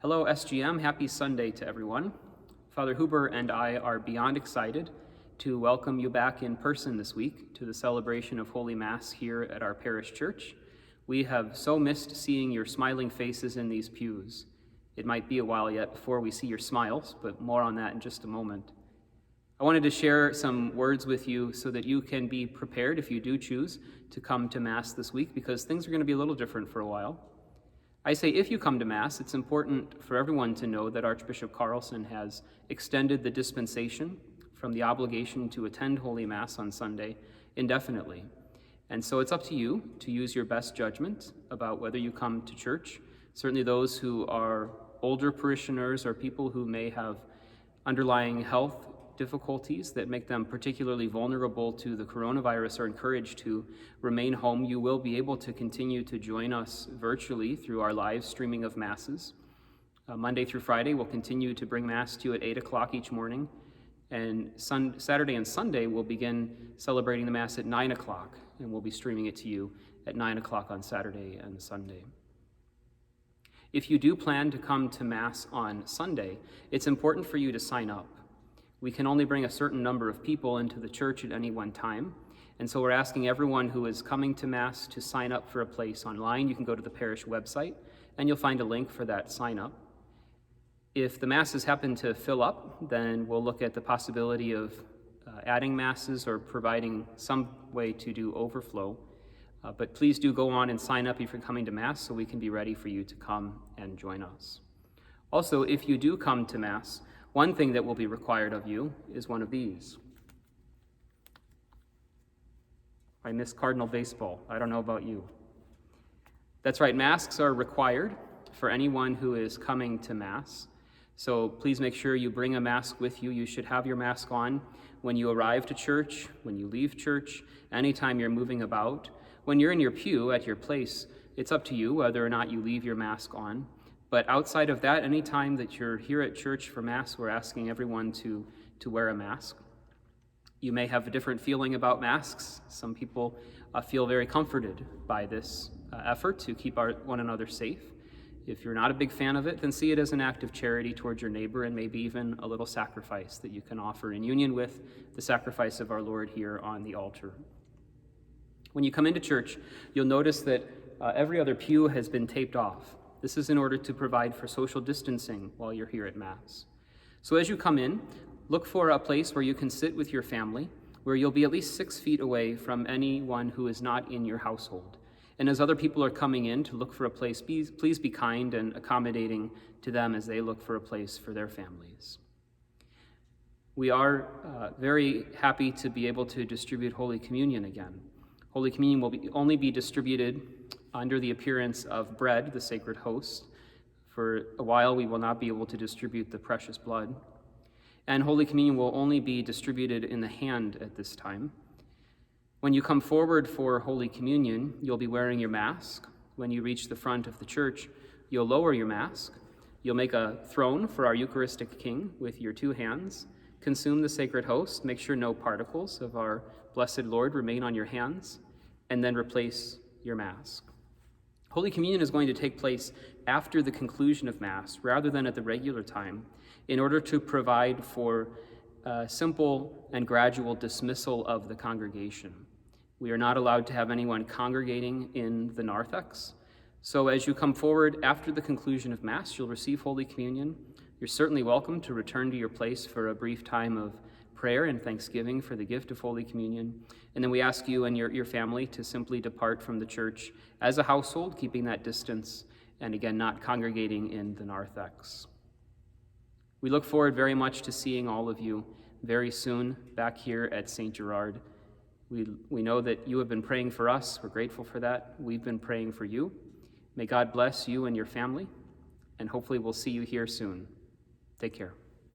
Hello, SGM. Happy Sunday to everyone. Father Huber and I are beyond excited to welcome you back in person this week to the celebration of Holy Mass here at our parish church. We have so missed seeing your smiling faces in these pews. It might be a while yet before we see your smiles, but more on that in just a moment. I wanted to share some words with you so that you can be prepared if you do choose to come to Mass this week, because things are going to be a little different for a while. I say if you come to Mass, it's important for everyone to know that Archbishop Carlson has extended the dispensation from the obligation to attend Holy Mass on Sunday indefinitely. And so it's up to you to use your best judgment about whether you come to church. Certainly those who are older parishioners or people who may have underlying health difficulties that make them particularly vulnerable to the coronavirus are encouraged to remain home. You will be able to continue to join us virtually through our live streaming of Masses. Monday through Friday, we'll continue to bring Mass to you at 8 o'clock each morning. And Saturday and Sunday, we'll begin celebrating the Mass at 9 o'clock, and we'll be streaming it to you at 9 o'clock on Saturday and Sunday. If you do plan to come to Mass on Sunday, it's important for you to sign up. We can only bring a certain number of people into the church at any one time, and so we're asking everyone who is coming to Mass to sign up for a place online. You can go to the parish website, and you'll find a link for that sign up. If the Masses happen to fill up, then we'll look at the possibility of adding Masses or providing some way to do overflow. But please do go on and sign up if you're coming to Mass so we can be ready for you to come and join us. Also, if you do come to Mass, one thing that will be required of you is one of these. I miss Cardinal baseball. I don't know about you. That's right, masks are required for anyone who is coming to Mass. So please make sure you bring a mask with you. You should have your mask on when you arrive to church, when you leave church, anytime you're moving about. When you're in your pew at your place, it's up to you whether or not you leave your mask on. But outside of that, any time that you're here at church for Mass, we're asking everyone to wear a mask. You may have a different feeling about masks. Some people feel very comforted by this effort to keep one another safe. If you're not a big fan of it, then see it as an act of charity towards your neighbor and maybe even a little sacrifice that you can offer in union with the sacrifice of our Lord here on the altar. When you come into church, you'll notice that every other pew has been taped off. This is in order to provide for social distancing while you're here at Mass. So as you come in, look for a place where you can sit with your family, where you'll be at least 6 feet away from anyone who is not in your household. And as other people are coming in to look for a place, please be kind and accommodating to them as they look for a place for their families. We are very happy to be able to distribute Holy Communion again. Holy Communion will only be distributed under the appearance of bread, the sacred host. For a while, we will not be able to distribute the precious blood. And Holy Communion will only be distributed in the hand at this time. When you come forward for Holy Communion, you'll be wearing your mask. When you reach the front of the church, you'll lower your mask. You'll make a throne for our Eucharistic King with your 2 hands. Consume the sacred host. Make sure no particles of our Blessed Lord remain on your hands. And then replace your mask. Holy Communion is going to take place after the conclusion of Mass rather than at the regular time in order to provide for simple and gradual dismissal of the congregation. We are not allowed to have anyone congregating in the narthex. So as you come forward after the conclusion of Mass, you'll receive Holy Communion. You're certainly welcome to return to your place for a brief time of prayer and thanksgiving for the gift of Holy Communion. And then we ask you and your family to simply depart from the church as a household, keeping that distance, and again, not congregating in the narthex. We look forward very much to seeing all of you very soon back here at St. Gerard. We know that you have been praying for us. We're grateful for that. We've been praying for you. May God bless you and your family, and hopefully we'll see you here soon. Take care.